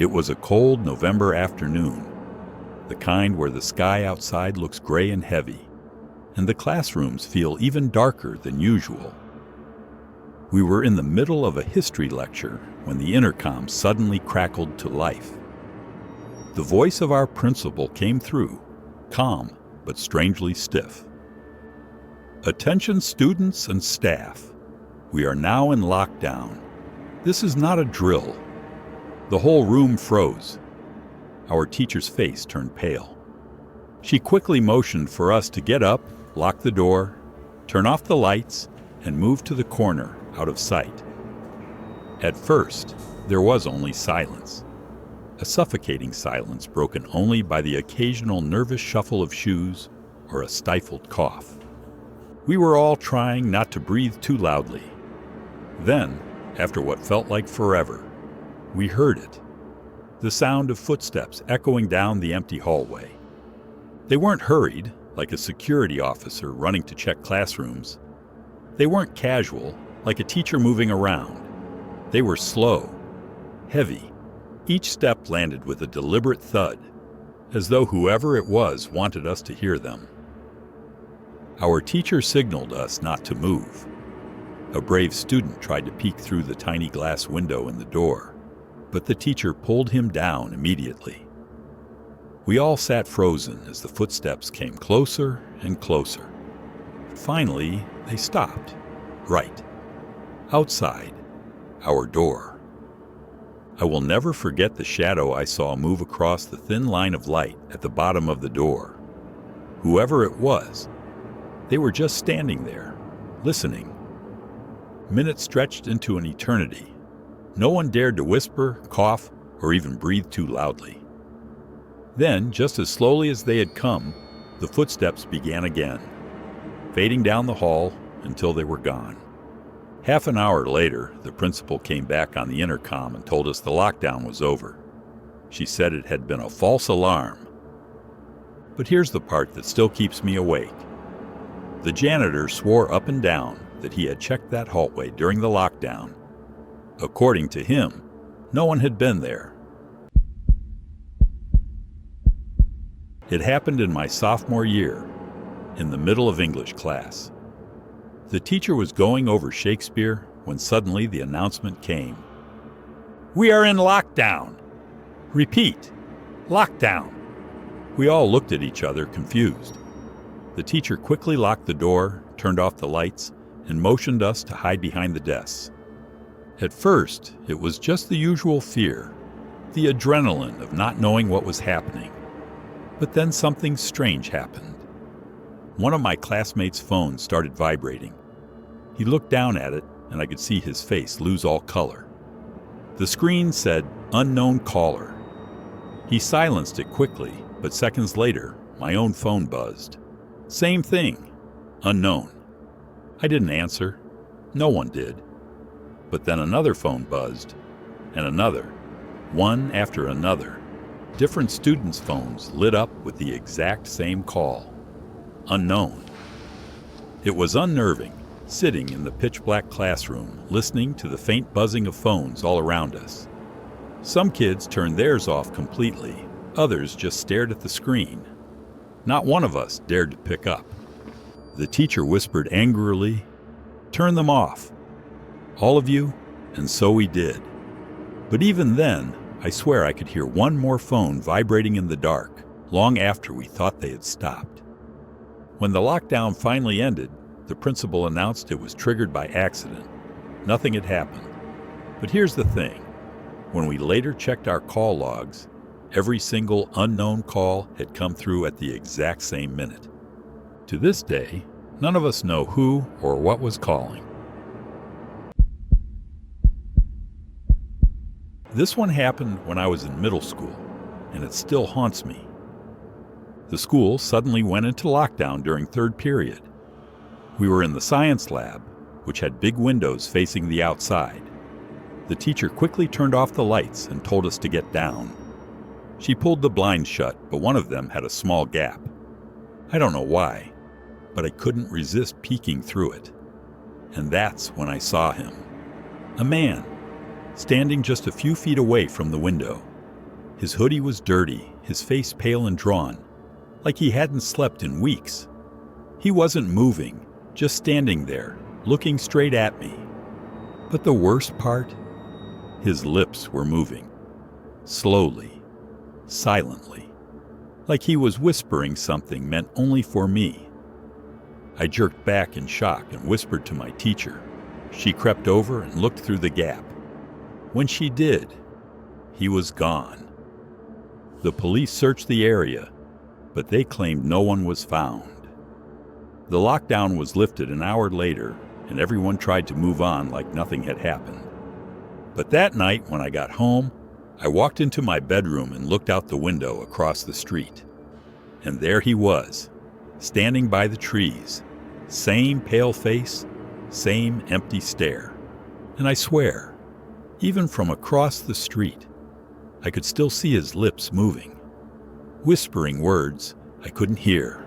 It was a cold November afternoon, the kind where the sky outside looks gray and heavy, and the classrooms feel even darker than usual. We were in the middle of a history lecture when the intercom suddenly crackled to life. The voice of our principal came through, calm but strangely stiff. "Attention students and staff. We are now in lockdown. This is not a drill." The whole room froze. Our teacher's face turned pale. She quickly motioned for us to get up, lock the door, turn off the lights, and move to the corner, out of sight. At first, there was only silence. A suffocating silence broken only by the occasional nervous shuffle of shoes or a stifled cough. We were all trying not to breathe too loudly. Then, after what felt like forever, we heard it. The sound of footsteps echoing down the empty hallway. They weren't hurried, like a security officer running to check classrooms. They weren't casual, like a teacher moving around. They were slow, heavy. Each step landed with a deliberate thud, as though whoever it was wanted us to hear them. Our teacher signaled us not to move. A brave student tried to peek through the tiny glass window in the door, but the teacher pulled him down immediately. We all sat frozen as the footsteps came closer and closer. Finally, they stopped. Right. Outside. Our door. I will never forget the shadow I saw move across the thin line of light at the bottom of the door. Whoever it was, they were just standing there, listening. Minutes stretched into an eternity. No one dared to whisper, cough, or even breathe too loudly. Then, just as slowly as they had come, the footsteps began again, fading down the hall until they were gone. Half an hour later, the principal came back on the intercom and told us the lockdown was over. She said it had been a false alarm. But here's the part that still keeps me awake. The janitor swore up and down that he had checked that hallway during the lockdown. According to him, no one had been there. It happened in my sophomore year, in the middle of English class. The teacher was going over Shakespeare when suddenly the announcement came. "We are in lockdown. Repeat, lockdown." We all looked at each other, confused. The teacher quickly locked the door, turned off the lights, and motioned us to hide behind the desks. At first, it was just the usual fear, the adrenaline of not knowing what was happening. But then something strange happened. One of my classmates' phones started vibrating. He looked down at it, and I could see his face lose all color. The screen said, "Unknown caller." He silenced it quickly, but seconds later, my own phone buzzed. Same thing, unknown. I didn't answer. No one did. But then another phone buzzed, and another, one after another. Different students' phones lit up with the exact same call. Unknown. It was unnerving, sitting in the pitch-black classroom, listening to the faint buzzing of phones all around us. Some kids turned theirs off completely. Others just stared at the screen. Not one of us dared to pick up. The teacher whispered angrily, "Turn them off. All of you," and so we did. But even then, I swear I could hear one more phone vibrating in the dark, long after we thought they had stopped. When the lockdown finally ended, the principal announced it was triggered by accident. Nothing had happened. But here's the thing. When we later checked our call logs, every single unknown call had come through at the exact same minute. To this day, none of us know who or what was calling. This one happened when I was in middle school, and it still haunts me. The school suddenly went into lockdown during third period. We were in the science lab, which had big windows facing the outside. The teacher quickly turned off the lights and told us to get down. She pulled the blinds shut, but one of them had a small gap. I don't know why, but I couldn't resist peeking through it. And that's when I saw him. A man, standing just a few feet away from the window. His hoodie was dirty, his face pale and drawn, like he hadn't slept in weeks. He wasn't moving, just standing there, looking straight at me. But the worst part? His lips were moving. Slowly, silently, like he was whispering something meant only for me. I jerked back in shock and whispered to my teacher. She crept over and looked through the gap. When she did, he was gone. The police searched the area, but they claimed no one was found. The lockdown was lifted an hour later, and everyone tried to move on like nothing had happened. But that night, when I got home, I walked into my bedroom and looked out the window across the street. And there he was, standing by the trees, same pale face, same empty stare. And I swear, even from across the street, I could still see his lips moving, whispering words I couldn't hear.